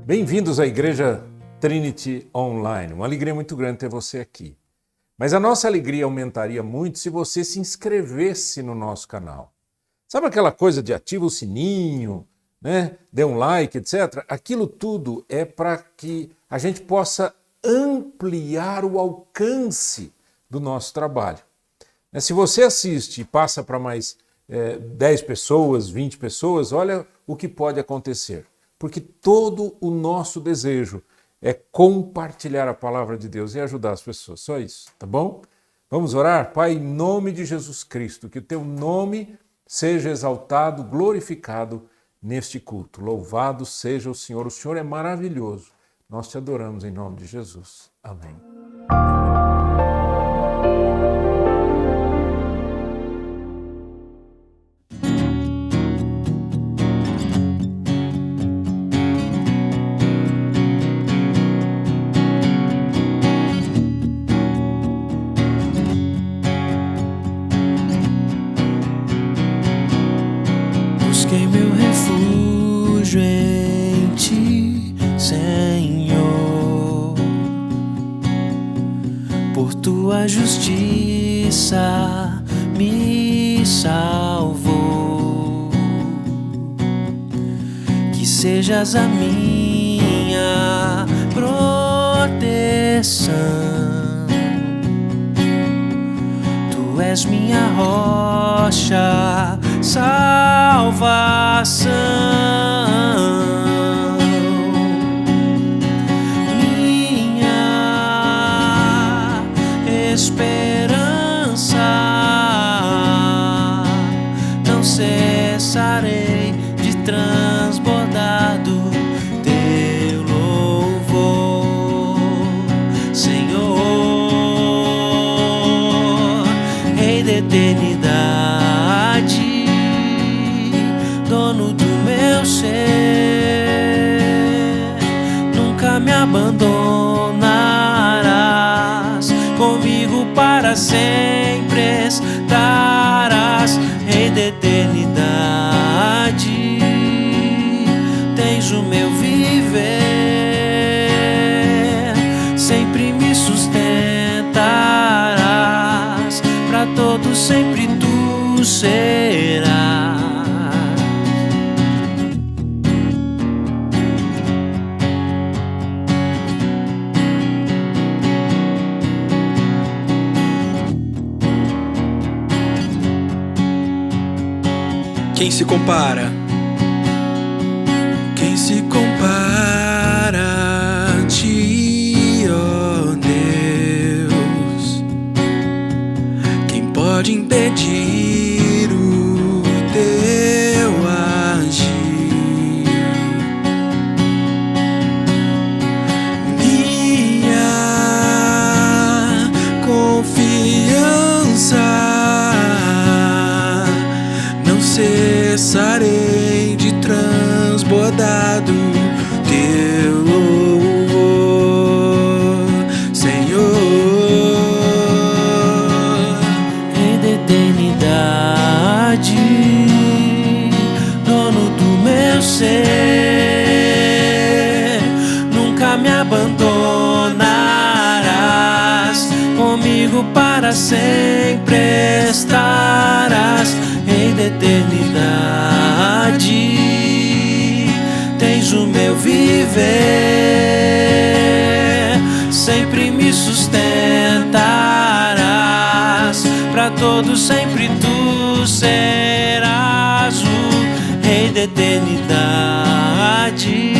Bem-vindos à Igreja Trinity Online. Uma alegria muito grande ter você aqui. Mas a nossa alegria aumentaria muito se você se inscrevesse no nosso canal. Sabe aquela coisa de ativa o sininho, né? Dê um like, etc. Aquilo tudo é para que a gente possa ampliar o alcance do nosso trabalho. Se você assiste e passa para mais 10 pessoas, 20 pessoas, olha o que pode acontecer. Porque todo o nosso desejo é compartilhar a palavra de Deus e ajudar as pessoas. Só isso, tá bom? Vamos orar? Pai, em nome de Jesus Cristo, que o teu nome seja exaltado, glorificado neste culto. Louvado seja o Senhor é maravilhoso. Nós te adoramos em nome de Jesus. Amém. Busquei meu refúgio em ti, Senhor. Por tua justiça me salvou. Que sejas a minha proteção. Tu és minha rocha, salvação, minha esperança. Não cessarei de transbordar do teu louvor, Senhor, Rei da eternidade, dono do meu ser. Nunca me abandonarás, comigo para sempre estarás, Rei da eternidade. Tens o meu viver, sempre me sustentarás, para todos sempre tu serás. Quem se compara? Quem se compara a ti, ó Deus? Quem pode impedir o teu agir? Minha confiança, cessarei de transbordar do teu louvor, Senhor, Rei da eternidade, dono do meu ser. Nunca me abandonarás, comigo para sempre estarás, Rei da eternidade. Tens o meu viver, sempre me sustentarás, para todos sempre tu serás o Rei da eternidade,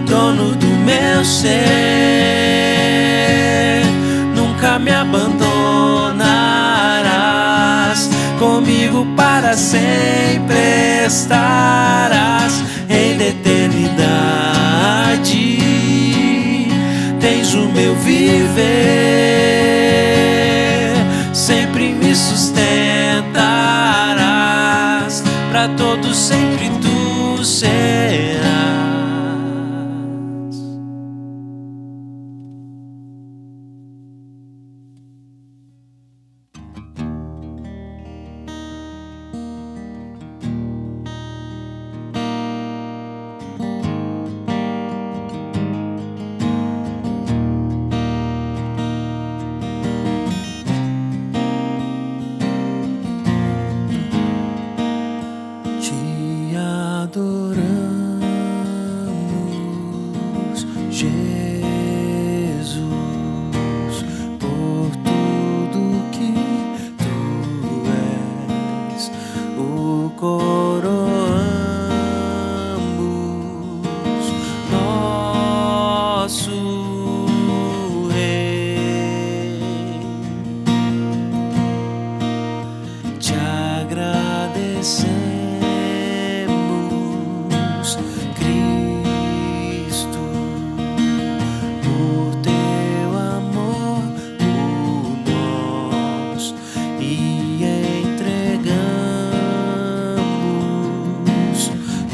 dono do meu ser. Nunca me abandonarás, comigo para sempre estarás, Rei da eternidade. Tens o meu viver, sempre me sustentarás, para todos sempre tu serás. coroamos nosso Rei. Te agradecemos, Cristo, por teu amor por nós e entregamos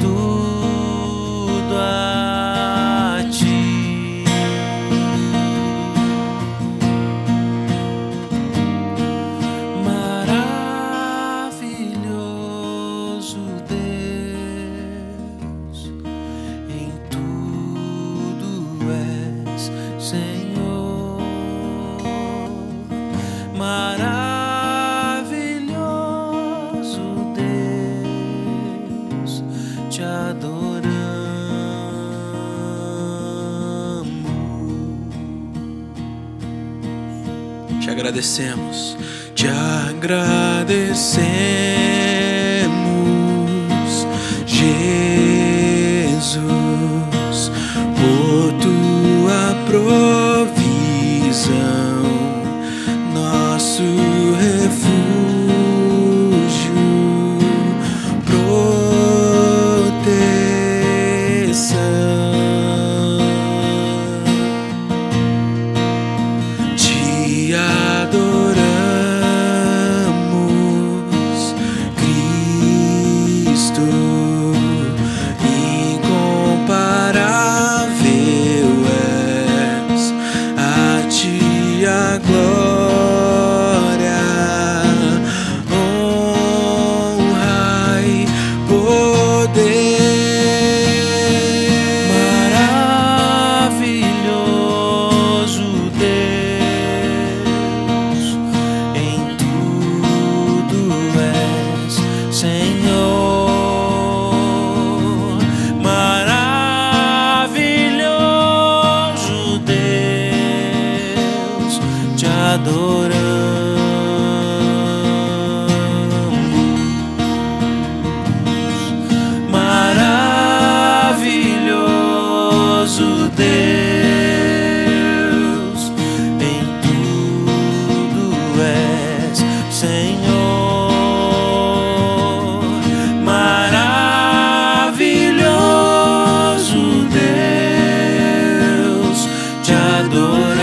tudo a ti. Maravilhoso Deus, em tudo és Senhor. Maravilhoso Deus, te adoramos. Te agradecemos, te agradecemos, Jesus, por tua provisão, nosso refúgio, proteção. Te adoramos, Cristo, incomparável és, a ti a glória, honra e poder. Maravilhoso Deus, em tudo és Senhor. Maravilhoso Deus, te adoramos. Maravilhoso Deus, em tudo és Senhor. Maravilhoso Deus, te adoramos.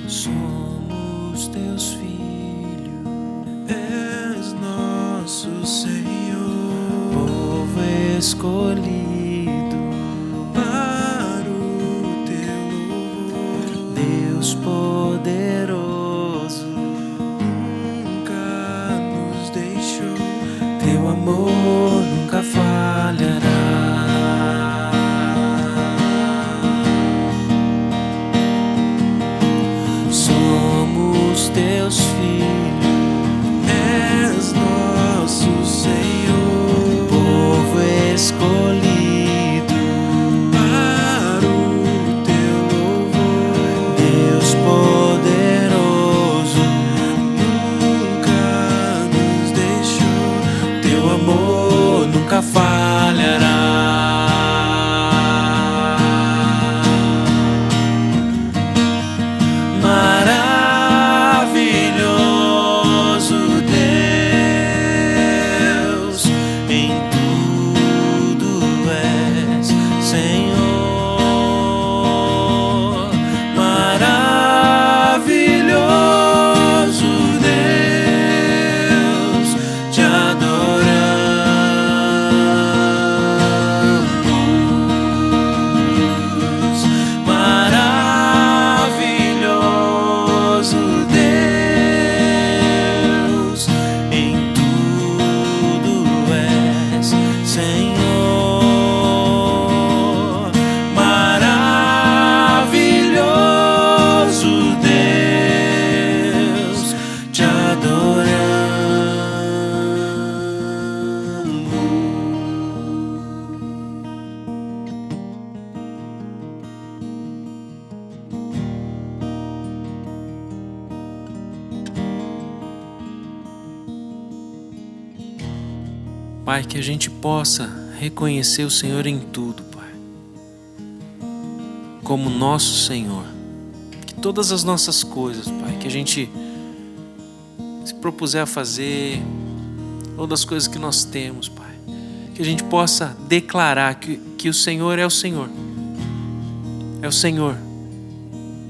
Somos teus filhos, És nosso Senhor, povo escolhido, para o teu louvor, Deus poderoso. nunca nos deixou. Teu amor nunca falhará. Somos teus filhos, És nosso Senhor, povo escolhido, para o teu louvor, Deus poderoso. nunca nos deixou. Teu amor Pai, que a gente possa reconhecer o Senhor em tudo, Pai, como nosso Senhor. Que todas as nossas coisas, Pai, que a gente se propuser a fazer, ou das coisas que nós temos, Pai, que a gente possa declarar que o Senhor é o Senhor. É o Senhor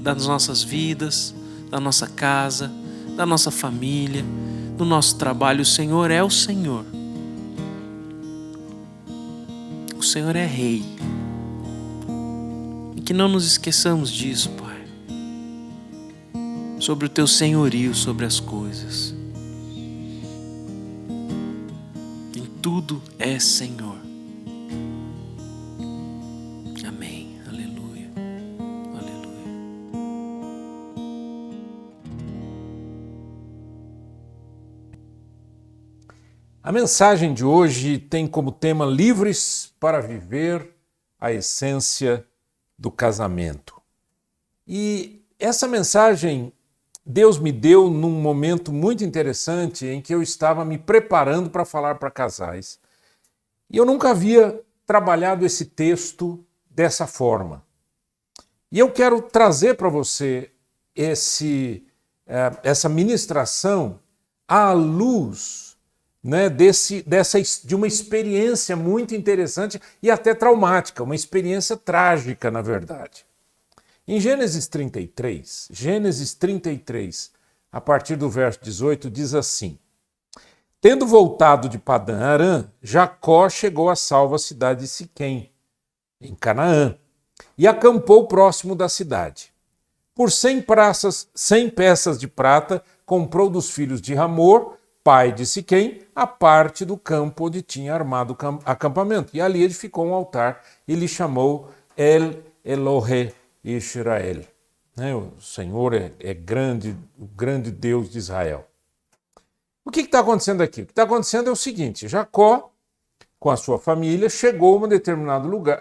das nossas vidas, da nossa casa, da nossa família, do nosso trabalho. O Senhor é o Senhor. O Senhor é Rei. E que não nos esqueçamos disso, Pai. Sobre o Teu senhorio sobre as coisas. Em tudo é Senhor. Amém. Aleluia. Aleluia. A mensagem de hoje tem como tema livres para viver a essência do casamento. E essa mensagem Deus me deu num momento muito interessante em que eu estava me preparando para falar para casais. E eu nunca havia trabalhado esse texto dessa forma. E eu quero trazer para você essa ministração à luz, né, de uma experiência muito interessante e até traumática, uma experiência trágica, na verdade. Em Gênesis 33, a partir do verso 18, diz assim: Tendo voltado de Padã-Arã, Jacó chegou à salva cidade de Siquém, em Canaã, e acampou próximo da cidade. Por 100 peças de prata, comprou dos filhos de Hamor, pai de Siquém, a parte do campo onde tinha armado o acampamento. E ali edificou um altar e lhe chamou El Elohe Israel. O Senhor é grande, o grande Deus de Israel. O que está acontecendo aqui? O que está acontecendo é o seguinte: Jacó, com a sua família, chegou a um determinado lugar,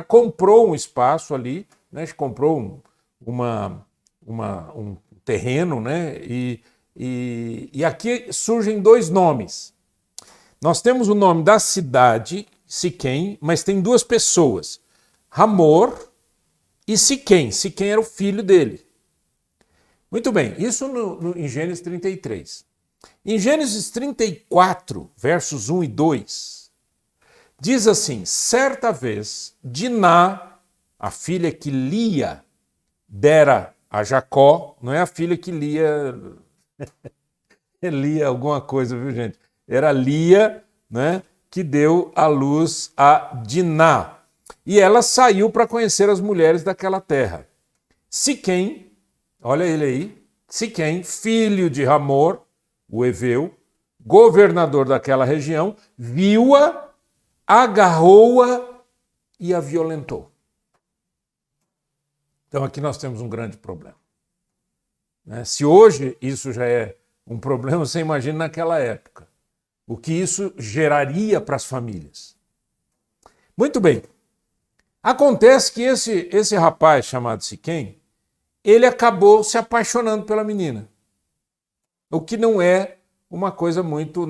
comprou um espaço ali, né, comprou um terreno, né, e aqui surgem dois nomes. Nós temos o nome da cidade, Siquém, mas tem duas pessoas, Hamor e Siquém. Siquém era o filho dele. Muito bem, isso em Gênesis 33. Em Gênesis 34, versos 1 e 2, diz assim: Certa vez, Diná, a filha que Lia dera a Jacó, não é a filha que Lia... Lia alguma coisa, viu, gente? Era Lia, né, que deu à luz a Diná. E ela saiu para conhecer as mulheres daquela terra. Siquém, olha ele aí, Siquém, filho de Hamor, o Eveu, governador daquela região, viu-a, agarrou-a e a violentou. Então aqui nós temos um grande problema. Se hoje isso já é um problema, você imagina naquela época. O que isso geraria para as famílias. Muito bem. Acontece que esse rapaz chamado Siquém, ele acabou se apaixonando pela menina. O que não era uma coisa muito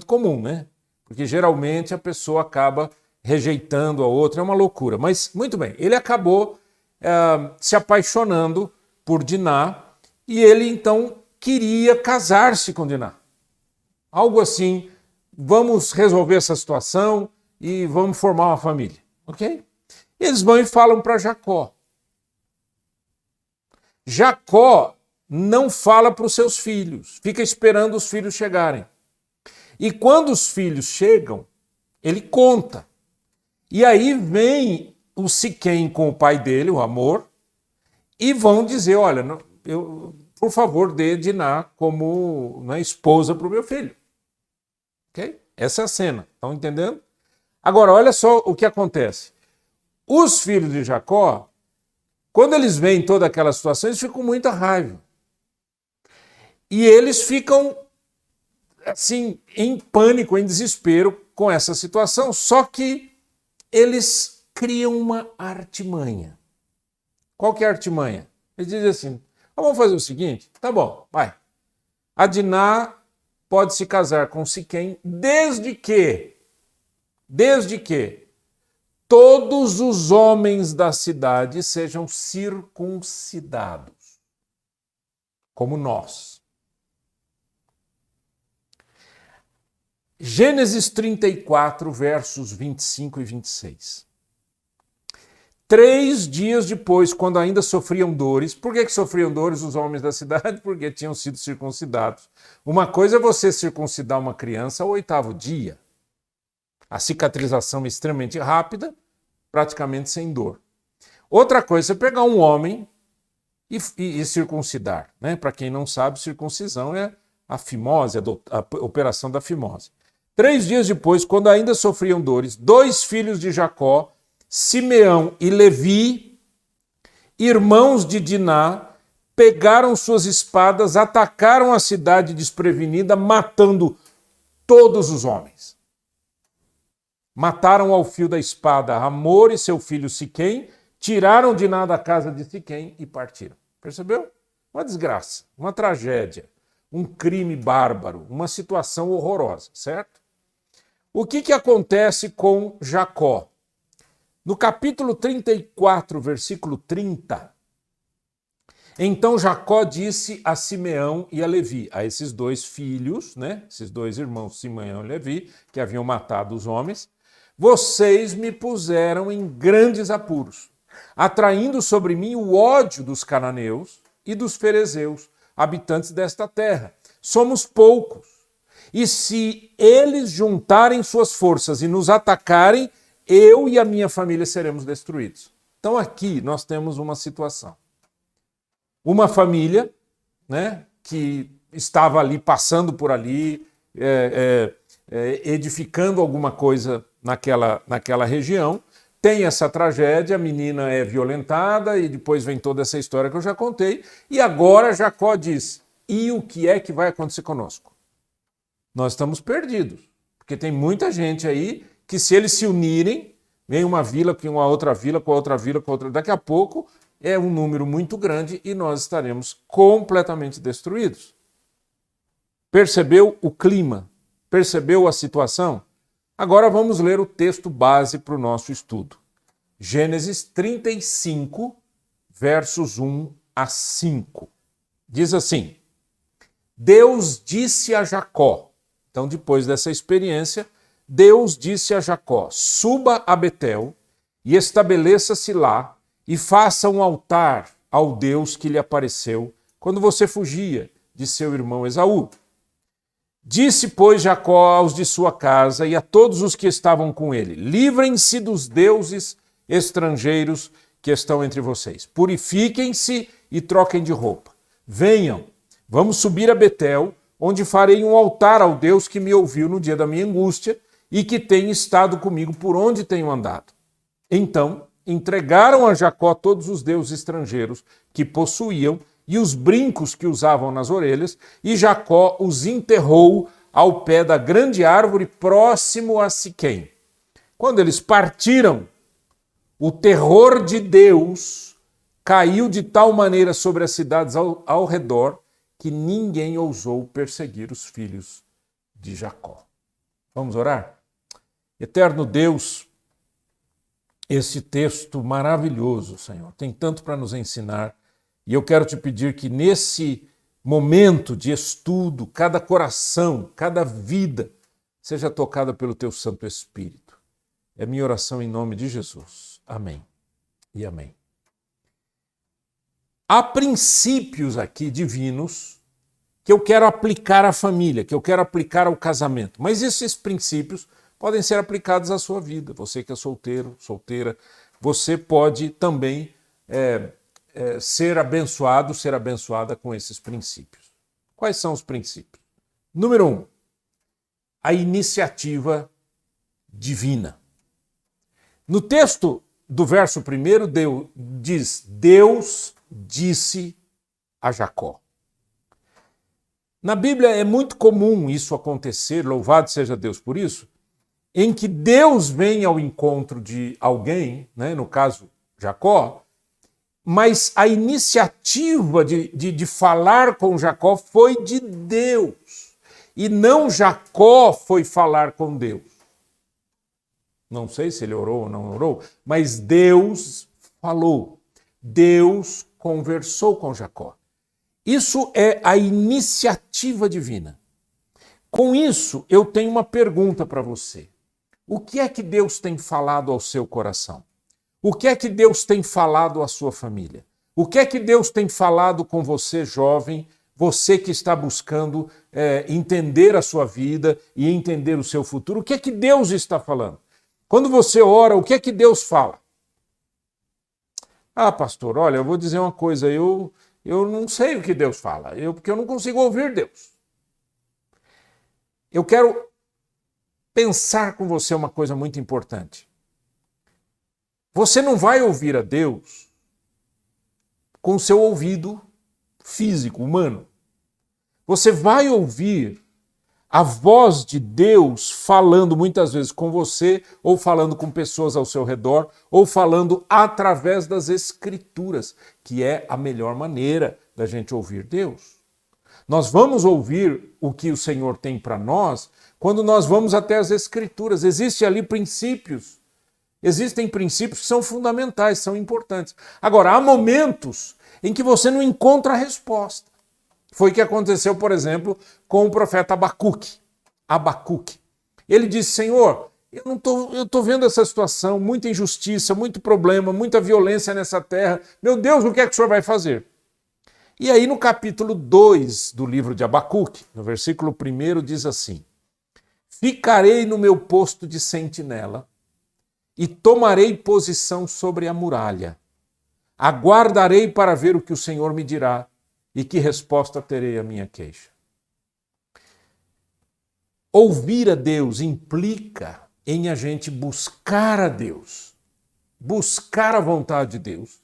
comum, né? Porque geralmente a pessoa acaba rejeitando a outra, é uma loucura. Mas, muito bem, ele acabou se apaixonando por Diná e ele então queria casar-se com Diná. Algo assim, vamos resolver essa situação e vamos formar uma família, ok? Eles vão e falam para Jacó. Jacó não fala para os seus filhos, fica esperando os filhos chegarem. E quando os filhos chegam, ele conta. E aí vem o Siquém com o pai dele, o Hamor, e vão dizer: olha, por favor, dê Diná como esposa para o meu filho. Okay? Essa é a cena, estão entendendo? Agora, olha só o que acontece. Os filhos de Jacó, quando eles veem toda aquela situação, eles ficam com muita raiva. E eles ficam, assim, em pânico, em desespero com essa situação. Só que eles criam uma artimanha. Qual que é a artimanha? Eles dizem assim: vamos fazer o seguinte, tá bom, vai. A Diná pode se casar com Siquém desde que todos os homens da cidade sejam circuncidados, como nós. Gênesis 34, versos 25 e 26. 3 dias depois, quando ainda sofriam dores, por que sofriam dores os homens da cidade? Porque tinham sido circuncidados. Uma coisa é você circuncidar uma criança ao 8º dia. A cicatrização é extremamente rápida, praticamente sem dor. Outra coisa é pegar um homem e circuncidar. Né? Para quem não sabe, circuncisão é a fimose, a operação da fimose. 3 dias depois, quando ainda sofriam dores, 2 filhos de Jacó, Simeão e Levi, irmãos de Diná, pegaram suas espadas, atacaram a cidade desprevenida, matando todos os homens. Mataram ao fio da espada Hamor e seu filho Siquém, tiraram Diná da casa de Siquém e partiram. Percebeu? Uma desgraça, uma tragédia, um crime bárbaro, uma situação horrorosa, certo? O que acontece com Jacó? No capítulo 34, versículo 30, então Jacó disse a Simeão e a Levi, a esses 2 filhos, né, esses 2 irmãos, Simeão e Levi, que haviam matado os homens, vocês me puseram em grandes apuros, atraindo sobre mim o ódio dos cananeus e dos ferezeus, habitantes desta terra. Somos poucos, e se eles juntarem suas forças e nos atacarem, eu e a minha família seremos destruídos. Então aqui nós temos uma situação. Uma família, né, que estava ali, passando por ali, edificando alguma coisa naquela região, tem essa tragédia, a menina é violentada e depois vem toda essa história que eu já contei, e agora Jacó diz, e o que é que vai acontecer conosco? Nós estamos perdidos, porque tem muita gente aí que se eles se unirem, vem uma vila com uma outra vila, com outra vila, com outra... Daqui a pouco é um número muito grande e nós estaremos completamente destruídos. Percebeu o clima? Percebeu a situação? Agora vamos ler o texto base para o nosso estudo. Gênesis 35, versos 1 a 5. Diz assim, Deus disse a Jacó, então depois dessa experiência, Deus disse a Jacó, suba a Betel e estabeleça-se lá e faça um altar ao Deus que lhe apareceu quando você fugia de seu irmão Esaú. Disse, pois, Jacó aos de sua casa e a todos os que estavam com ele, livrem-se dos deuses estrangeiros que estão entre vocês. Purifiquem-se e troquem de roupa. Venham, vamos subir a Betel, onde farei um altar ao Deus que me ouviu no dia da minha angústia e que tem estado comigo por onde tenho andado. Então, entregaram a Jacó todos os deuses estrangeiros que possuíam e os brincos que usavam nas orelhas, e Jacó os enterrou ao pé da grande árvore próximo a Siquém. Quando eles partiram, o terror de Deus caiu de tal maneira sobre as cidades ao redor que ninguém ousou perseguir os filhos de Jacó. Vamos orar? Eterno Deus, esse texto maravilhoso, Senhor, tem tanto para nos ensinar, e eu quero te pedir que nesse momento de estudo, cada coração, cada vida seja tocada pelo teu Santo Espírito. É minha oração em nome de Jesus. Amém e amém. Há princípios aqui divinos que eu quero aplicar à família, que eu quero aplicar ao casamento, mas esses princípios podem ser aplicados à sua vida. Você que é solteiro, solteira, você pode também ser abençoado, ser abençoada com esses princípios. Quais são os princípios? Número 1, a iniciativa divina. No texto do verso 1, Deus disse a Jacó. Na Bíblia é muito comum isso acontecer, louvado seja Deus por isso, em que Deus vem ao encontro de alguém, né, no caso Jacó, mas a iniciativa de falar com Jacó foi de Deus. e não Jacó foi falar com Deus. Não sei se ele orou ou não orou, mas Deus falou. Deus conversou com Jacó. Isso é a iniciativa divina. Com isso, eu tenho uma pergunta para você. O que é que Deus tem falado ao seu coração? O que é que Deus tem falado à sua família? O que é que Deus tem falado com você, jovem, você que está buscando entender a sua vida e entender o seu futuro? O que é que Deus está falando? Quando você ora, o que é que Deus fala? Ah, pastor, olha, eu vou dizer uma coisa, eu não sei o que Deus fala, porque eu não consigo ouvir Deus. Eu quero pensar com você uma coisa muito importante. Você não vai ouvir a Deus com o seu ouvido físico, humano. Você vai ouvir a voz de Deus falando muitas vezes com você, ou falando com pessoas ao seu redor, ou falando através das Escrituras, que é a melhor maneira da gente ouvir Deus. Nós vamos ouvir o que o Senhor tem para nós quando nós vamos até as Escrituras. Existem ali princípios. Existem princípios que são fundamentais, são importantes. Agora, há momentos em que você não encontra a resposta. Foi o que aconteceu, por exemplo, com o profeta Abacuque. Abacuque. Ele disse, Senhor, eu estou vendo essa situação, muita injustiça, muito problema, muita violência nessa terra. Meu Deus, o que é que o Senhor vai fazer? E aí no capítulo 2 do livro de Abacuque, no versículo 1, diz assim, ficarei no meu posto de sentinela e tomarei posição sobre a muralha. Aguardarei para ver o que o Senhor me dirá e que resposta terei à minha queixa. Ouvir a Deus implica em a gente buscar a Deus, buscar a vontade de Deus.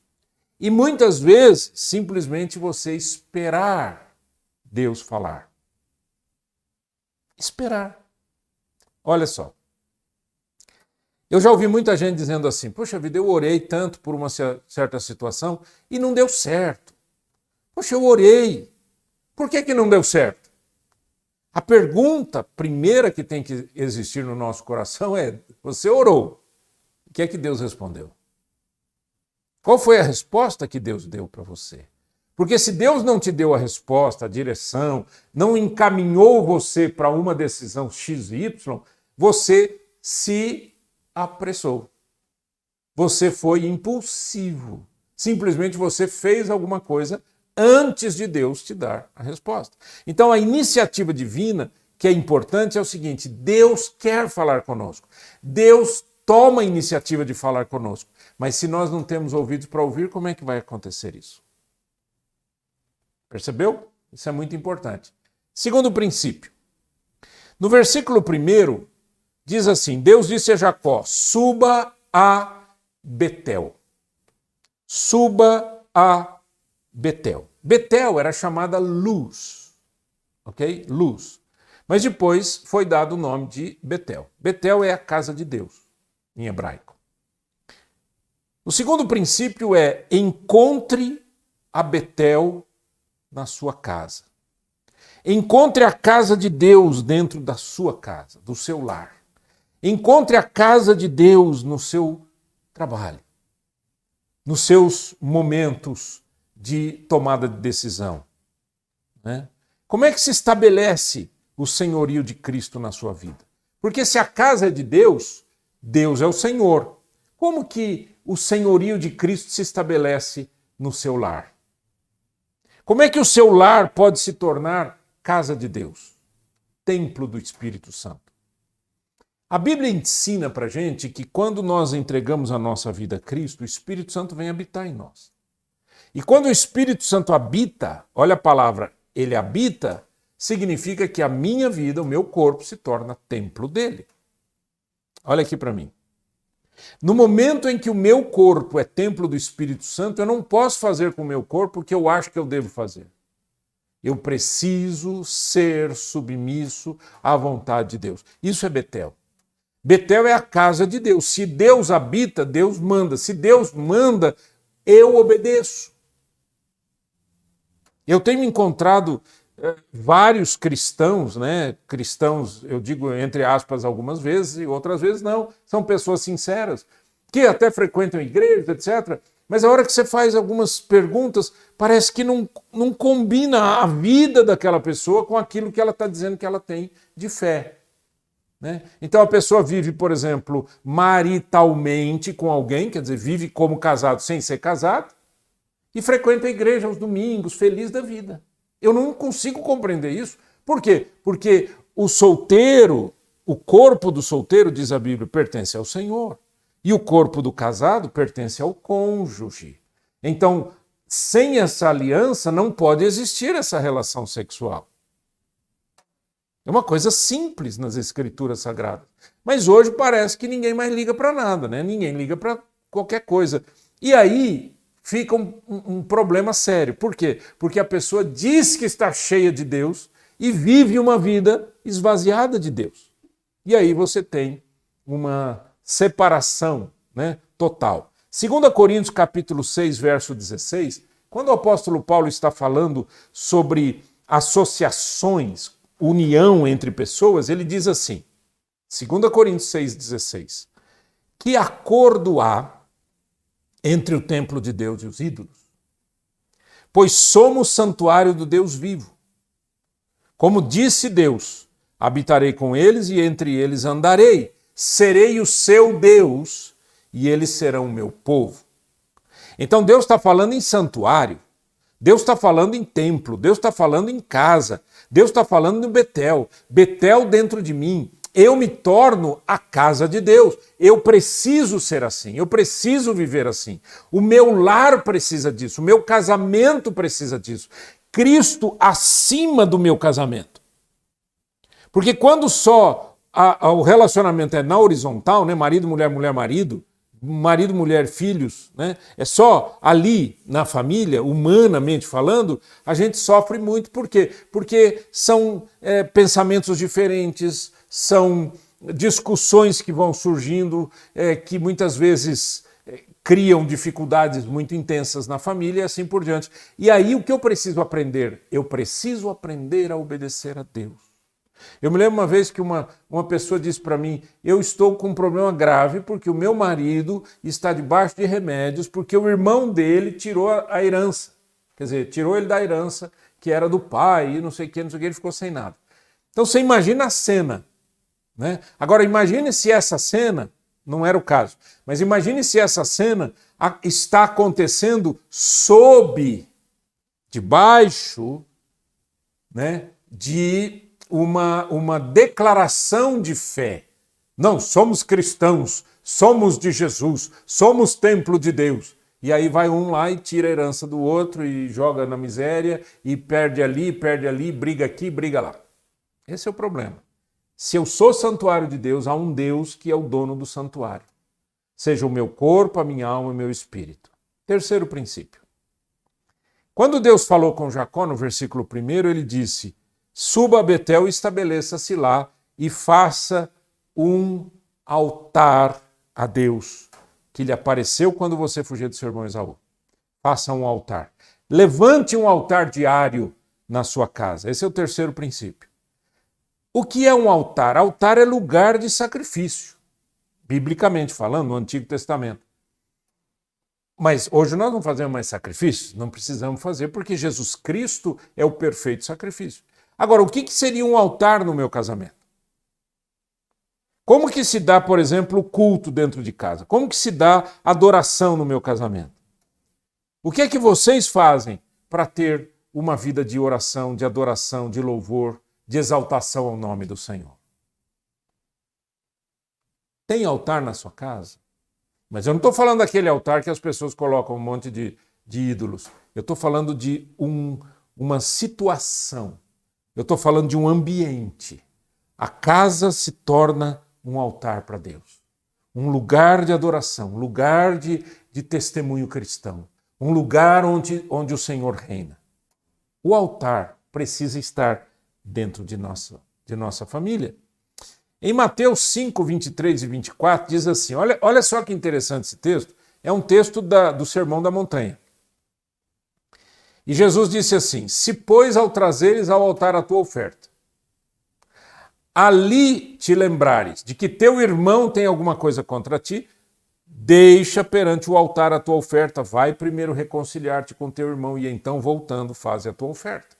E muitas vezes, simplesmente você esperar Deus falar. Esperar. Olha só. Eu já ouvi muita gente dizendo assim, poxa vida, eu orei tanto por uma certa situação e não deu certo. Poxa, eu orei. Por que não deu certo? A pergunta primeira que tem que existir no nosso coração é, você orou. O que é que Deus respondeu? Qual foi a resposta que Deus deu para você? Porque se Deus não te deu a resposta, a direção, não encaminhou você para uma decisão X e Y, você se apressou. Você foi impulsivo. Simplesmente você fez alguma coisa antes de Deus te dar a resposta. Então a iniciativa divina, que é importante, é o seguinte, Deus quer falar conosco. Deus toma a iniciativa de falar conosco. Mas se nós não temos ouvidos para ouvir, como é que vai acontecer isso? Percebeu? Isso é muito importante. Segundo princípio. No versículo 1, diz assim, Deus disse a Jacó, suba a Betel. Suba a Betel. Betel era chamada Luz. Ok? Luz. Mas depois foi dado o nome de Betel. Betel é a casa de Deus, em hebraico. O segundo princípio é encontre a Betel na sua casa. Encontre a casa de Deus dentro da sua casa, do seu lar. Encontre a casa de Deus no seu trabalho, nos seus momentos de tomada de decisão. Né? Como é que se estabelece o senhorio de Cristo na sua vida? Porque se a casa é de Deus, Deus é o Senhor. Como que o senhorio de Cristo se estabelece no seu lar? Como é que o seu lar pode se tornar casa de Deus? Templo do Espírito Santo. A Bíblia ensina para a gente que quando nós entregamos a nossa vida a Cristo, o Espírito Santo vem habitar em nós. E quando o Espírito Santo habita, olha a palavra, ele habita, significa que a minha vida, o meu corpo, se torna templo dele. Olha aqui para mim. No momento em que o meu corpo é templo do Espírito Santo, eu não posso fazer com o meu corpo o que eu acho que eu devo fazer. Eu preciso ser submisso à vontade de Deus. Isso é Betel. Betel é a casa de Deus. Se Deus habita, Deus manda. Se Deus manda, eu obedeço. Eu tenho encontrado vários cristãos, né? Cristãos, eu digo entre aspas algumas vezes e outras vezes não, são pessoas sinceras, que até frequentam igrejas, etc. Mas a hora que você faz algumas perguntas, parece que não combina a vida daquela pessoa com aquilo que ela está dizendo que ela tem de fé. Né? Então a pessoa vive, por exemplo, maritalmente com alguém, quer dizer, vive como casado sem ser casado, e frequenta a igreja aos domingos, feliz da vida. Eu não consigo compreender isso. Por quê? Porque o solteiro, o corpo do solteiro, diz a Bíblia, pertence ao Senhor. E o corpo do casado pertence ao cônjuge. Então, sem essa aliança, não pode existir essa relação sexual. É uma coisa simples nas Escrituras Sagradas. Mas hoje parece que ninguém mais liga para nada, né? Ninguém liga para qualquer coisa. E aí fica um problema sério. Por quê? Porque a pessoa diz que está cheia de Deus e vive uma vida esvaziada de Deus. E aí você tem uma separação, né, total. 2 Coríntios capítulo 6, verso 16, quando o apóstolo Paulo está falando sobre associações, união entre pessoas, ele diz assim, 2 Coríntios 6, 16, que acordo há entre o templo de Deus e os ídolos? Pois somos santuário do Deus vivo. Como disse Deus, habitarei com eles e entre eles andarei. Serei o seu Deus e eles serão o meu povo. Então Deus está falando em santuário, Deus está falando em templo, Deus está falando em casa, Deus está falando em Betel. Betel dentro de mim, eu me torno a casa de Deus. Eu preciso ser assim, eu preciso viver assim. O meu lar precisa disso, o meu casamento precisa disso. Cristo acima do meu casamento. Porque quando só o relacionamento é na horizontal, né? Marido, mulher, mulher, marido, marido, mulher, filhos, né? É só ali na família, humanamente falando, a gente sofre muito. Por quê? Porque são pensamentos diferentes, são discussões que vão surgindo, que muitas vezes criam dificuldades muito intensas na família e assim por diante. E aí o que eu preciso aprender? Eu preciso aprender a obedecer a Deus. Eu me lembro uma vez que uma pessoa disse para mim, eu estou com um problema grave porque o meu marido está debaixo de remédios porque o irmão dele tirou a herança. Quer dizer, tirou ele da herança que era do pai e não sei o que, ele ficou sem nada. Então você imagina a cena. Né? Agora imagine se essa cena, não era o caso, mas imagine se essa cena está acontecendo debaixo, né, de uma declaração de fé. Não, somos cristãos, somos de Jesus, somos templo de Deus. E aí vai um lá e tira a herança do outro e joga na miséria e perde ali, briga aqui, briga lá. Esse é o problema. Se eu sou santuário de Deus, há um Deus que é o dono do santuário. Seja o meu corpo, a minha alma e o meu espírito. Terceiro princípio. Quando Deus falou com Jacó, no versículo 1, ele disse, suba a Betel e estabeleça-se lá e faça um altar a Deus, que lhe apareceu quando você fugiu do seu irmão Esaú. Faça um altar. Levante um altar diário na sua casa. Esse é o terceiro princípio. O que é um altar? Altar é lugar de sacrifício, biblicamente falando, no Antigo Testamento. Mas hoje nós não fazemos mais sacrifícios, não precisamos fazer, porque Jesus Cristo é o perfeito sacrifício. Agora, o que seria um altar no meu casamento? Como que se dá, por exemplo, o culto dentro de casa? Como que se dá adoração no meu casamento? O que é que vocês fazem para ter uma vida de oração, de adoração, de louvor, de exaltação ao nome do Senhor? Tem altar na sua casa? Mas eu não estou falando daquele altar que as pessoas colocam um monte de ídolos. Eu estou falando de uma situação. Eu estou falando de um ambiente. A casa se torna um altar para Deus. Um lugar de adoração, um lugar de testemunho cristão. Um lugar onde o Senhor reina. O altar precisa estar dentro de nossa família. Em Mateus 5, 23 e 24, diz assim, olha só que interessante esse texto, é um texto do Sermão da Montanha. E Jesus disse assim: se, pois, ao trazeres ao altar a tua oferta, ali te lembrares de que teu irmão tem alguma coisa contra ti, deixa perante o altar a tua oferta, vai primeiro reconciliar-te com teu irmão e então, voltando, faze a tua oferta.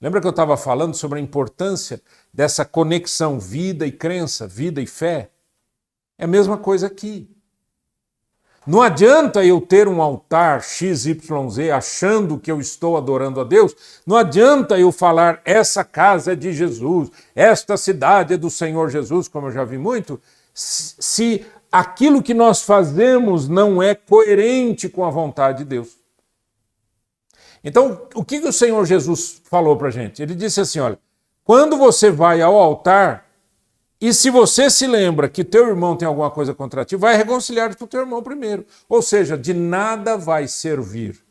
Lembra que eu estava falando sobre a importância dessa conexão vida e crença, vida e fé? É a mesma coisa aqui. Não adianta eu ter um altar XYZ achando que eu estou adorando a Deus. Não adianta eu falar essa casa é de Jesus, esta cidade é do Senhor Jesus, como eu já vi muito, se aquilo que nós fazemos não é coerente com a vontade de Deus. Então, o que o Senhor Jesus falou para a gente? Ele disse assim, olha, quando você vai ao altar, e se você se lembra que teu irmão tem alguma coisa contra ti, vai reconciliar com teu irmão primeiro. Ou seja, de nada vai servir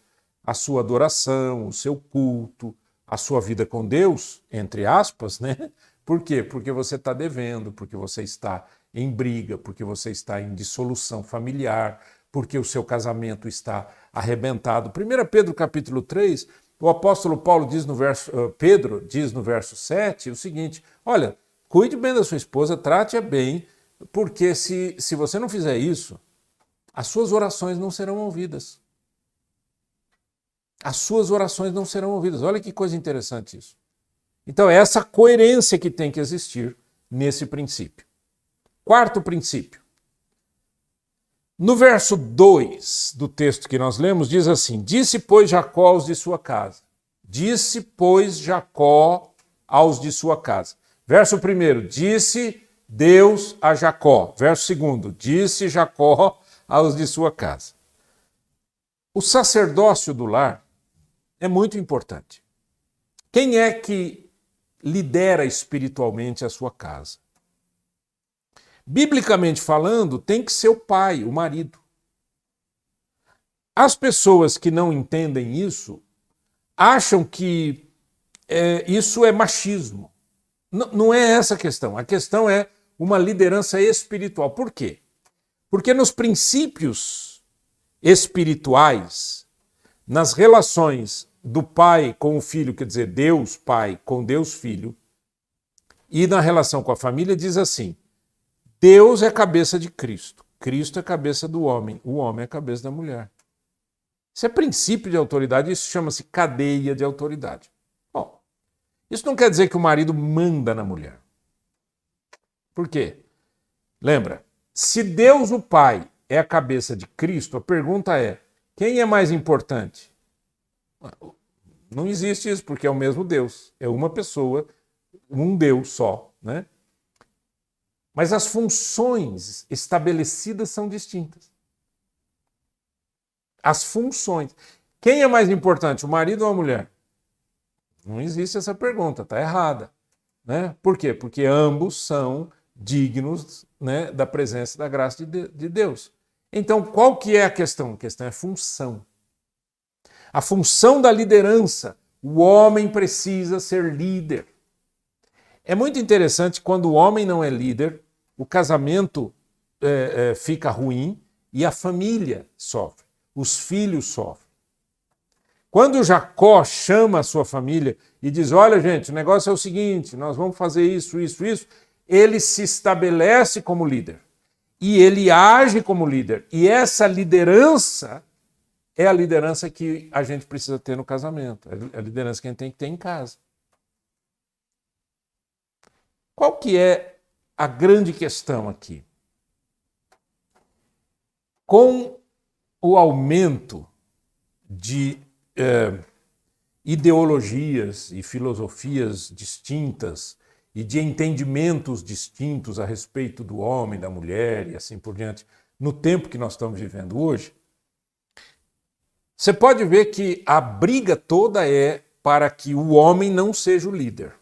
a sua adoração, o seu culto, a sua vida com Deus, entre aspas, né? Por quê? Porque você está devendo, porque você está em briga, porque você está em dissolução familiar, porque o seu casamento está arrebentado. 1 Pedro capítulo 3, o apóstolo Paulo diz no verso, Pedro diz no verso 7 o seguinte, olha, cuide bem da sua esposa, trate-a bem, porque se você não fizer isso, as suas orações não serão ouvidas. As suas orações não serão ouvidas. Olha que coisa interessante isso. Então é essa coerência que tem que existir nesse princípio. Quarto princípio. No verso 2 do texto que nós lemos, diz assim, disse, pois, Jacó aos de sua casa. Disse, pois, Jacó aos de sua casa. Verso 1, disse Deus a Jacó. Verso 2, disse Jacó aos de sua casa. O sacerdócio do lar é muito importante. Quem é que lidera espiritualmente a sua casa? Biblicamente falando, tem que ser o pai, o marido. As pessoas que não entendem isso acham que isso é machismo. Não é essa a questão. A questão é uma liderança espiritual. Por quê? Porque nos princípios espirituais, nas relações do pai com o filho, quer dizer, Deus Pai com Deus Filho, e na relação com a família, diz assim, Deus é a cabeça de Cristo, Cristo é a cabeça do homem, o homem é a cabeça da mulher. Isso é princípio de autoridade, isso chama-se cadeia de autoridade. Bom, isso não quer dizer que o marido manda na mulher. Por quê? Lembra, se Deus o Pai é a cabeça de Cristo, a pergunta é, quem é mais importante? Não existe isso, porque é o mesmo Deus, é uma pessoa, um Deus só, né? Mas as funções estabelecidas são distintas. As funções. Quem é mais importante, o marido ou a mulher? Não existe essa pergunta, está errada. Né? Por quê? Porque ambos são dignos, né, da presença e da graça de Deus. Então, qual que é a questão? A questão é função. A função da liderança. O homem precisa ser líder. É muito interessante quando o homem não é líder, o casamento fica ruim e a família sofre, os filhos sofrem. Quando Jacó chama a sua família e diz, olha gente, o negócio é o seguinte, nós vamos fazer isso, isso, isso, ele se estabelece como líder e ele age como líder. E essa liderança é a liderança que a gente precisa ter no casamento, é a liderança que a gente tem que ter em casa. Qual que é a grande questão aqui? Com o aumento de ideologias e filosofias distintas e de entendimentos distintos a respeito do homem, da mulher e assim por diante, no tempo que nós estamos vivendo hoje, você pode ver que a briga toda é para que o homem não seja o líder.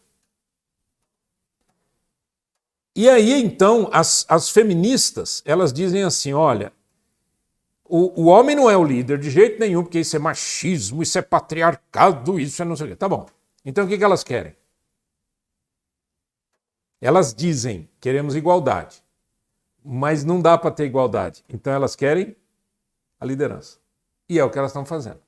E aí, então, as feministas, elas dizem assim, olha, o homem não é o líder de jeito nenhum, porque isso é machismo, isso é patriarcado, isso é não sei o quê. Tá bom. Então, o que elas querem? Elas dizem, queremos igualdade, mas não dá para ter igualdade. Então, elas querem a liderança. E é o que elas estão fazendo.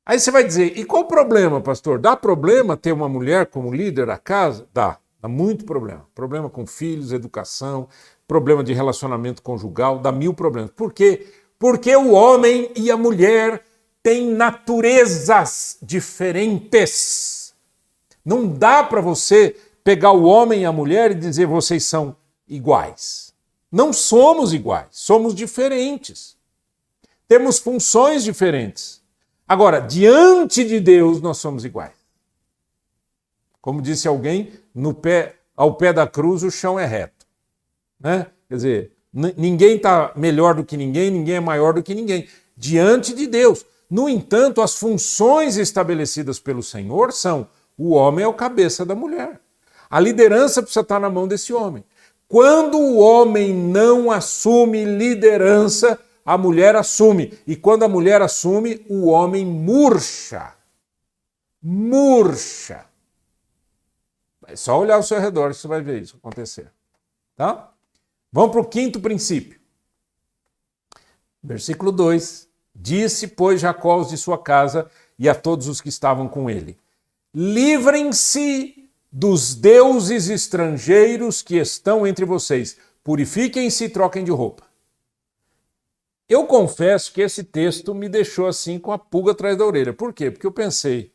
Aí você vai dizer, e qual o problema, pastor? Dá problema ter uma mulher como líder da casa? Dá muito problema. Problema com filhos, educação, problema de relacionamento conjugal, dá 1000 problemas. Por quê? Porque o homem e a mulher têm naturezas diferentes. Não dá para você pegar o homem e a mulher e dizer vocês são iguais. Não somos iguais, somos diferentes. Temos funções diferentes. Agora, diante de Deus, nós somos iguais. Como disse alguém, ao pé da cruz o chão é reto. Né? Quer dizer, ninguém está melhor do que ninguém é maior do que ninguém. Diante de Deus. No entanto, as funções estabelecidas pelo Senhor são: o homem é o cabeça da mulher. A liderança precisa estar na mão desse homem. Quando o homem não assume liderança, a mulher assume. E quando a mulher assume, o homem murcha. Murcha. É só olhar ao seu redor que você vai ver isso acontecer. Tá? Vamos para o 5º princípio. Versículo 2. Disse, pois, Jacó aos de sua casa e a todos os que estavam com ele: livrem-se dos deuses estrangeiros que estão entre vocês. Purifiquem-se e troquem de roupa. Eu confesso que esse texto me deixou assim com a pulga atrás da orelha. Por quê? Porque eu pensei,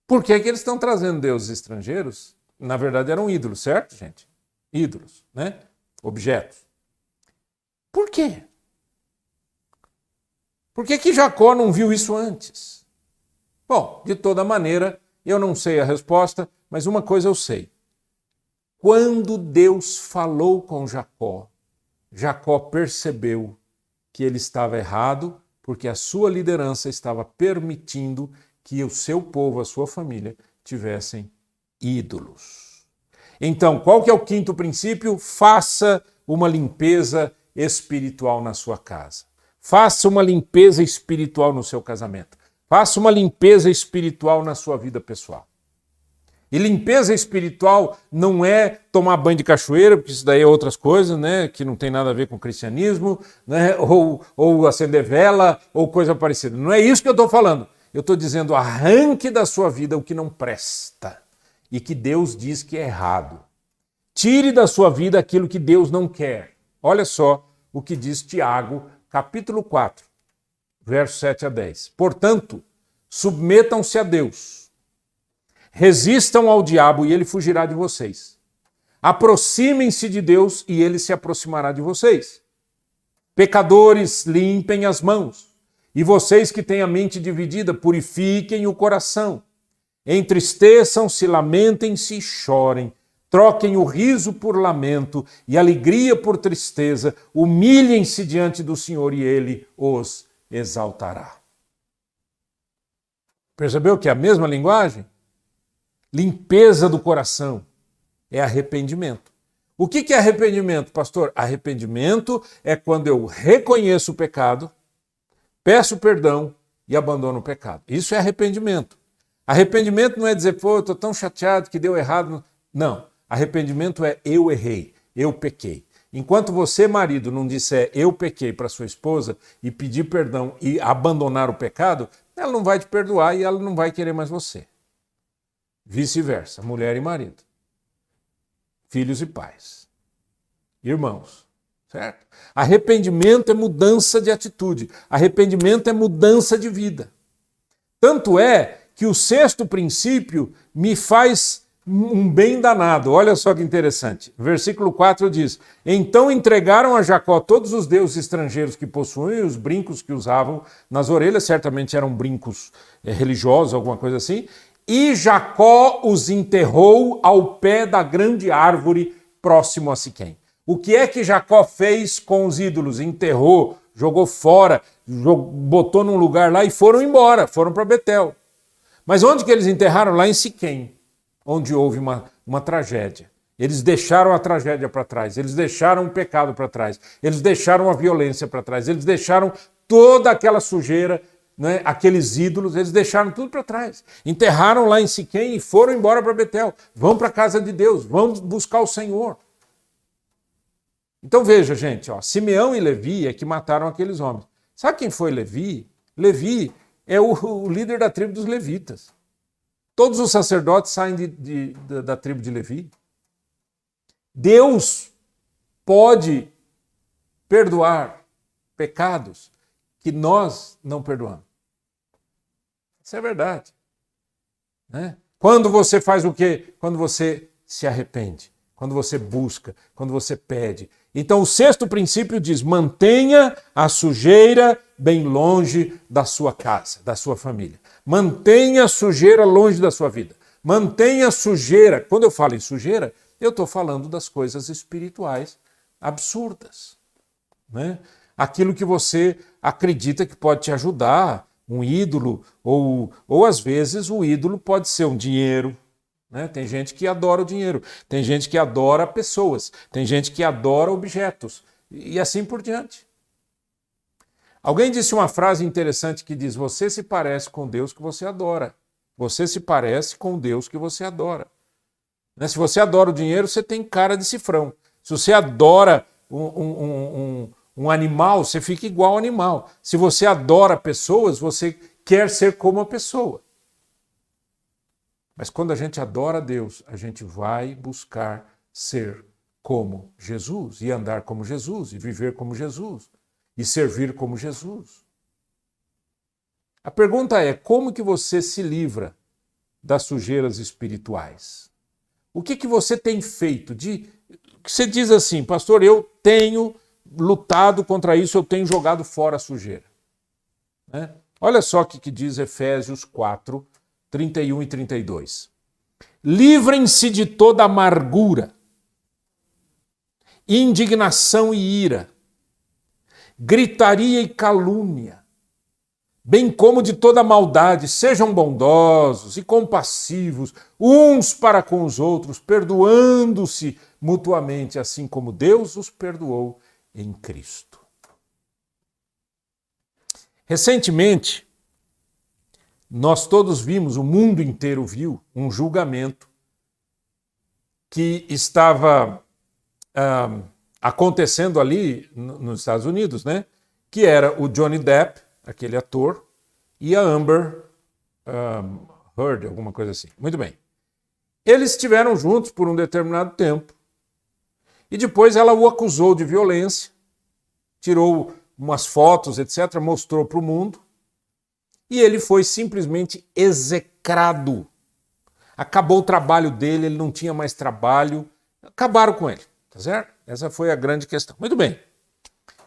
por que eles estão trazendo deuses estrangeiros? Na verdade eram ídolos, certo, gente? Ídolos, né? Objetos. Por quê? Por que Jacó não viu isso antes? Bom, de toda maneira, eu não sei a resposta, mas uma coisa eu sei. Quando Deus falou com Jacó, Jacó percebeu que ele estava errado, porque a sua liderança estava permitindo que o seu povo, a sua família, tivessem ídolos. Então, qual que é o 5º princípio? Faça uma limpeza espiritual na sua casa. Faça uma limpeza espiritual no seu casamento. Faça uma limpeza espiritual na sua vida pessoal. E limpeza espiritual não é tomar banho de cachoeira, porque isso daí é outras coisas, né, que não tem nada a ver com o cristianismo, né, ou acender vela, ou coisa parecida. Não é isso que eu estou falando. Eu estou dizendo, arranque da sua vida o que não presta e que Deus diz que é errado. Tire da sua vida aquilo que Deus não quer. Olha só o que diz Tiago, capítulo 4, versos 7 a 10. Portanto, submetam-se a Deus, resistam ao diabo e ele fugirá de vocês. Aproximem-se de Deus e ele se aproximará de vocês. Pecadores, limpem as mãos. E vocês que têm a mente dividida, purifiquem o coração. Entristeçam-se, lamentem-se e chorem. Troquem o riso por lamento e alegria por tristeza. Humilhem-se diante do Senhor e ele os exaltará. Percebeu que é a mesma linguagem? Limpeza do coração é arrependimento. O que é arrependimento, pastor? Arrependimento é quando eu reconheço o pecado, peço perdão e abandono o pecado. Isso é arrependimento. Arrependimento não é dizer, pô, eu estou tão chateado que deu errado. Não. Arrependimento é eu errei, eu pequei. Enquanto você, marido, não disser eu pequei para sua esposa e pedir perdão e abandonar o pecado, ela não vai te perdoar e ela não vai querer mais você. Vice-versa, mulher e marido. Filhos e pais. Irmãos. Certo? Arrependimento é mudança de atitude. Arrependimento é mudança de vida. Tanto é que o 6º princípio me faz um bem danado. Olha só que interessante. Versículo 4 diz: então entregaram a Jacó todos os deuses estrangeiros que possuíam e os brincos que usavam nas orelhas, certamente eram brincos religiosos, alguma coisa assim, e Jacó os enterrou ao pé da grande árvore próximo a Siquém. O que é que Jacó fez com os ídolos? Enterrou, jogou fora, botou num lugar lá e foram embora, foram para Betel. Mas onde que eles enterraram? Lá em Siquém, onde houve uma tragédia. Eles deixaram a tragédia para trás, eles deixaram o pecado para trás, eles deixaram a violência para trás, eles deixaram toda aquela sujeira, né, aqueles ídolos, eles deixaram tudo para trás. Enterraram lá em Siquém e foram embora para Betel. Vão para a casa de Deus, vão buscar o Senhor. Então veja, gente, ó, Simeão e Levi é que mataram aqueles homens. Sabe quem foi Levi? Levi é o líder da tribo dos levitas. Todos os sacerdotes saem da tribo de Levi. Deus pode perdoar pecados que nós não perdoamos. Isso é verdade. Né? Quando você faz o quê? Quando você se arrepende, quando você busca, quando você pede. Então o sexto princípio diz: mantenha a sujeira bem longe da sua casa, da sua família. Mantenha a sujeira longe da sua vida. Mantenha a sujeira. Quando eu falo em sujeira, eu estou falando das coisas espirituais absurdas. Né? Aquilo que você acredita que pode te ajudar, um ídolo, ou às vezes o ídolo pode ser um dinheiro. Né? Tem gente que adora o dinheiro, tem gente que adora pessoas, tem gente que adora objetos, e assim por diante. Alguém disse uma frase interessante que diz: você se parece com Deus que você adora. Você se parece com Deus que você adora. Né? Se você adora o dinheiro, você tem cara de cifrão. Se você adora um animal, você fica igual ao animal. Se você adora pessoas, você quer ser como a pessoa. Mas quando a gente adora a Deus, a gente vai buscar ser como Jesus, e andar como Jesus, e viver como Jesus, e servir como Jesus. A pergunta é: como que você se livra das sujeiras espirituais? O que você tem feito? Você diz assim: pastor, eu tenho lutado contra isso, eu tenho jogado fora a sujeira. Né? Olha só o que diz Efésios 4, 31 e 32. Livrem-se de toda amargura, indignação e ira, gritaria e calúnia, bem como de toda maldade. Sejam bondosos e compassivos uns para com os outros, perdoando-se mutuamente, assim como Deus os perdoou em Cristo. Recentemente, nós todos vimos, o mundo inteiro viu, um julgamento que estava acontecendo ali nos Estados Unidos, né? Que era o Johnny Depp, aquele ator, e a Amber Heard, alguma coisa assim. Muito bem. Eles estiveram juntos por um determinado tempo. E depois ela o acusou de violência, tirou umas fotos, etc., mostrou para o mundo, e ele foi simplesmente execrado. Acabou o trabalho dele, ele não tinha mais trabalho, acabaram com ele, tá certo? Essa foi a grande questão. Muito bem.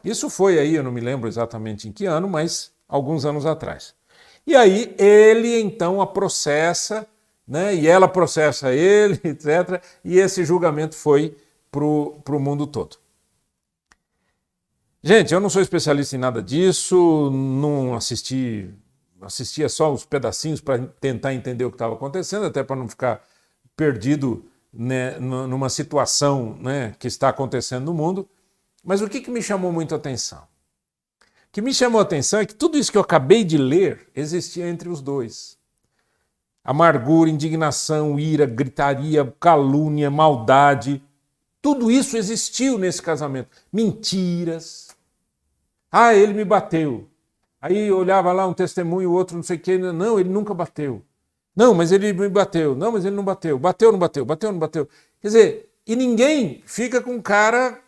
Isso foi aí, eu não me lembro exatamente em que ano, mas alguns anos atrás. E aí ele então a processa, né? E ela processa ele, etc., e esse julgamento foi para o mundo todo. Gente, eu não sou especialista em nada disso, não assistia só os pedacinhos para tentar entender o que estava acontecendo, até para não ficar perdido, né, numa situação, né, que está acontecendo no mundo. Mas o que me chamou muito a atenção? O que me chamou a atenção é que tudo isso que eu acabei de ler existia entre os dois. Amargura, indignação, ira, gritaria, calúnia, maldade. Tudo isso existiu nesse casamento. Mentiras. Ah, ele me bateu. Aí olhava lá um testemunho, o outro não sei o quê. Não, ele nunca bateu. Não, mas ele me bateu. Não, mas ele não bateu. Bateu, não bateu. Bateu, não bateu. Quer dizer, e ninguém fica com cara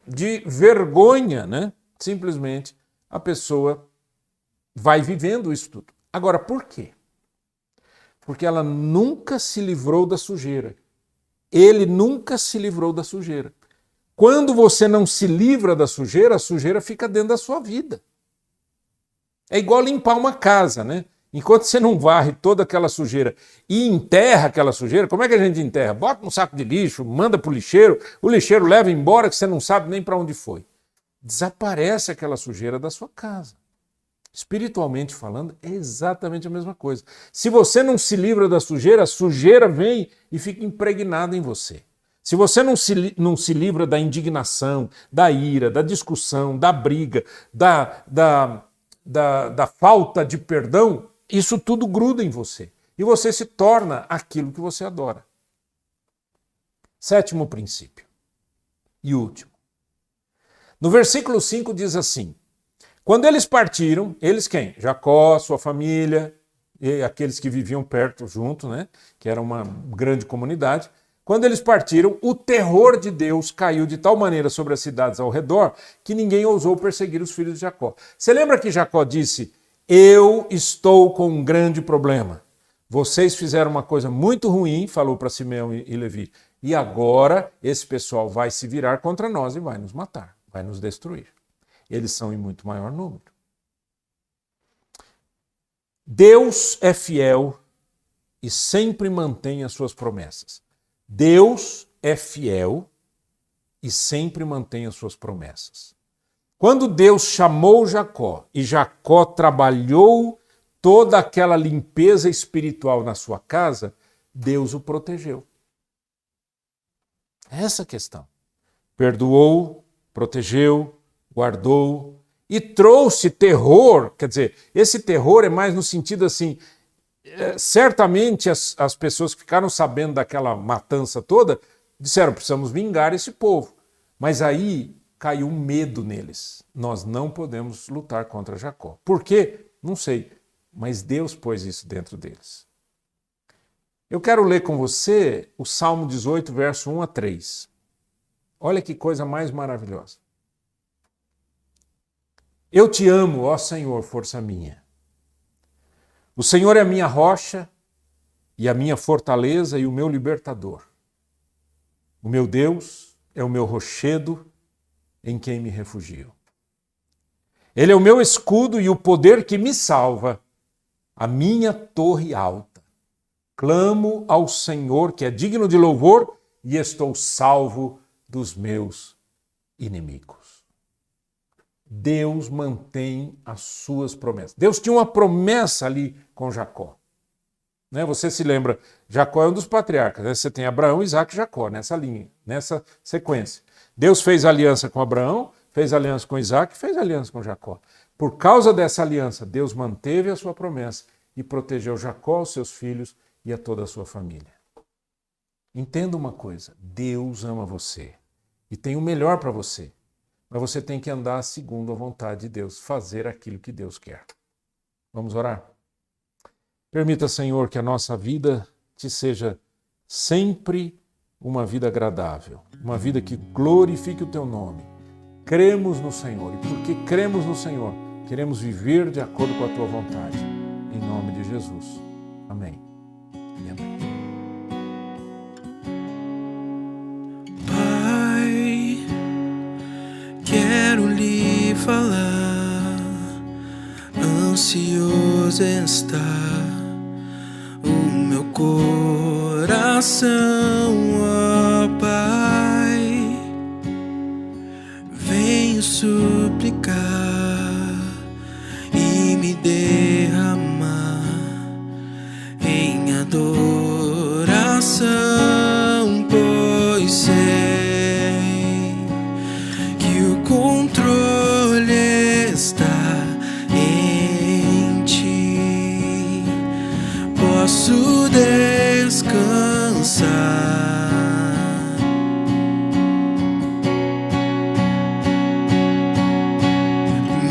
de vergonha, né? Simplesmente a pessoa vai vivendo isso tudo. Agora, por quê? Porque ela nunca se livrou da sujeira. Ele nunca se livrou da sujeira. Quando você não se livra da sujeira, a sujeira fica dentro da sua vida. É igual limpar uma casa, né? Enquanto você não varre toda aquela sujeira e enterra aquela sujeira, como é que a gente enterra? Bota num saco de lixo, manda para o lixeiro leva embora que você não sabe nem para onde foi. Desaparece aquela sujeira da sua casa. Espiritualmente falando, é exatamente a mesma coisa. Se você não se livra da sujeira, a sujeira vem e fica impregnada em você. Se você não se livra da indignação, da ira, da discussão, da briga, da falta de perdão, isso tudo gruda em você. E você se torna aquilo que você adora. Sétimo princípio. E último. No versículo 5 diz assim: Quando eles partiram, eles quem? Jacó, sua família, e aqueles que viviam perto junto, né? Que era uma grande comunidade. Quando eles partiram, o terror de Deus caiu de tal maneira sobre as cidades ao redor que ninguém ousou perseguir os filhos de Jacó. Você lembra que Jacó disse: eu estou com um grande problema. Vocês fizeram uma coisa muito ruim, falou para Simeão e Levi, e agora esse pessoal vai se virar contra nós e vai nos matar, vai nos destruir. Eles são em muito maior número. Deus é fiel e sempre mantém as suas promessas. Deus é fiel e sempre mantém as suas promessas. Quando Deus chamou Jacó e Jacó trabalhou toda aquela limpeza espiritual na sua casa, Deus o protegeu. Essa é a questão. Perdoou, protegeu, guardou e trouxe terror. Quer dizer, esse terror é mais no sentido assim, certamente as pessoas que ficaram sabendo daquela matança toda disseram: precisamos vingar esse povo. Mas aí caiu um medo neles. Nós não podemos lutar contra Jacó. Por quê? Não sei. Mas Deus pôs isso dentro deles. Eu quero ler com você o Salmo 18, verso 1 a 3. Olha que coisa mais maravilhosa. Eu te amo, ó Senhor, força minha. O Senhor é a minha rocha e a minha fortaleza e o meu libertador. O meu Deus é o meu rochedo em quem me refugio. Ele é o meu escudo e o poder que me salva, a minha torre alta. Clamo ao Senhor, que é digno de louvor, e estou salvo dos meus inimigos. Deus mantém as suas promessas. Deus tinha uma promessa ali com Jacó. Né? Você se lembra, Jacó é um dos patriarcas. Né? Você tem Abraão, Isaac e Jacó, nessa linha, nessa sequência. Deus fez aliança com Abraão, fez aliança com Isaac, fez aliança com Jacó. Por causa dessa aliança, Deus manteve a sua promessa e protegeu Jacó, os seus filhos e a toda a sua família. Entenda uma coisa, Deus ama você e tem o melhor para você, mas você tem que andar segundo a vontade de Deus, fazer aquilo que Deus quer. Vamos orar? Permita, Senhor, que a nossa vida te seja sempre uma vida agradável, uma vida que glorifique o teu nome. Cremos no Senhor e porque cremos no Senhor, queremos viver de acordo com a tua vontade. Em nome de Jesus. Amém. E amém. Pai, quero lhe falar, ansioso está o meu coração, ó Pai, venho suplicar e me derramar em adoração, pois sei que o controle está em ti. Posso descansar.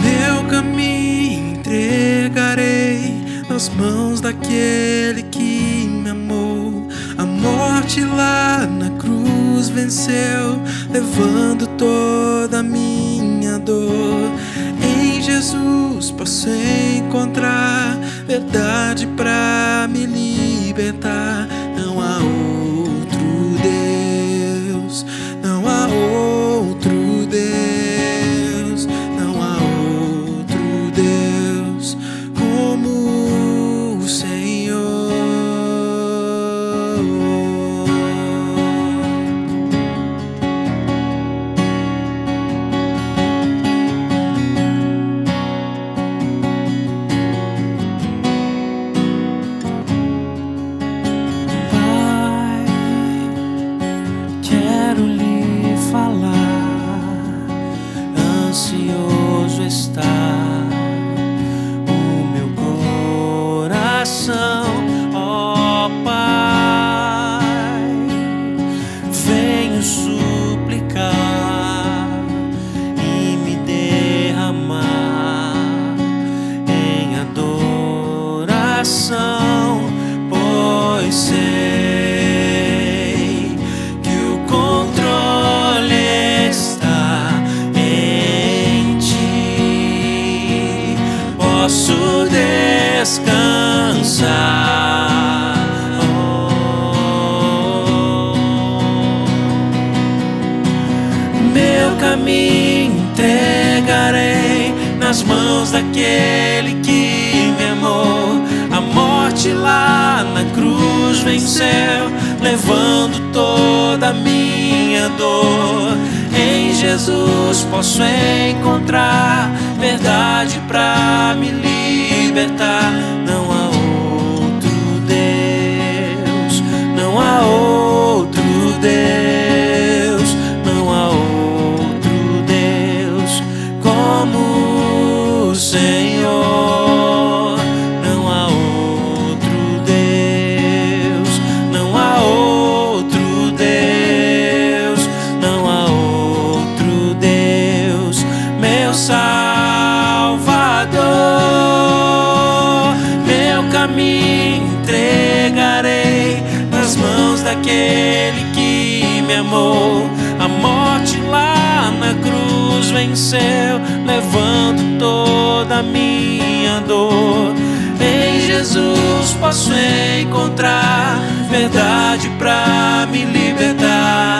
Meu caminho entregarei nas mãos daquele que me amou. A morte lá na cruz venceu, levando toda a minha dor. Em Jesus posso encontrar verdade pra me libertar. Não há outro Deus, não há outro Deus, não há outro Deus como o Senhor. Pai, quero lhe falar, ansioso está o meu coração, ó Pai, venho suplicar e me derramar caminho entregarei nas mãos daquele que me amou. A morte lá na cruz venceu, levando toda a minha dor. Em Jesus posso encontrar verdade pra me libertar. Não há outro Deus, não há outro Deus, não há outro Deus como o Senhor. Não há outro Deus, não há outro Deus, não há outro Deus, meu Salvador. Meu caminho entregarei nas mãos daquele que me amou. A morte lá na cruz venceu, levando toda a minha dor. Em Jesus posso encontrar verdade pra me libertar.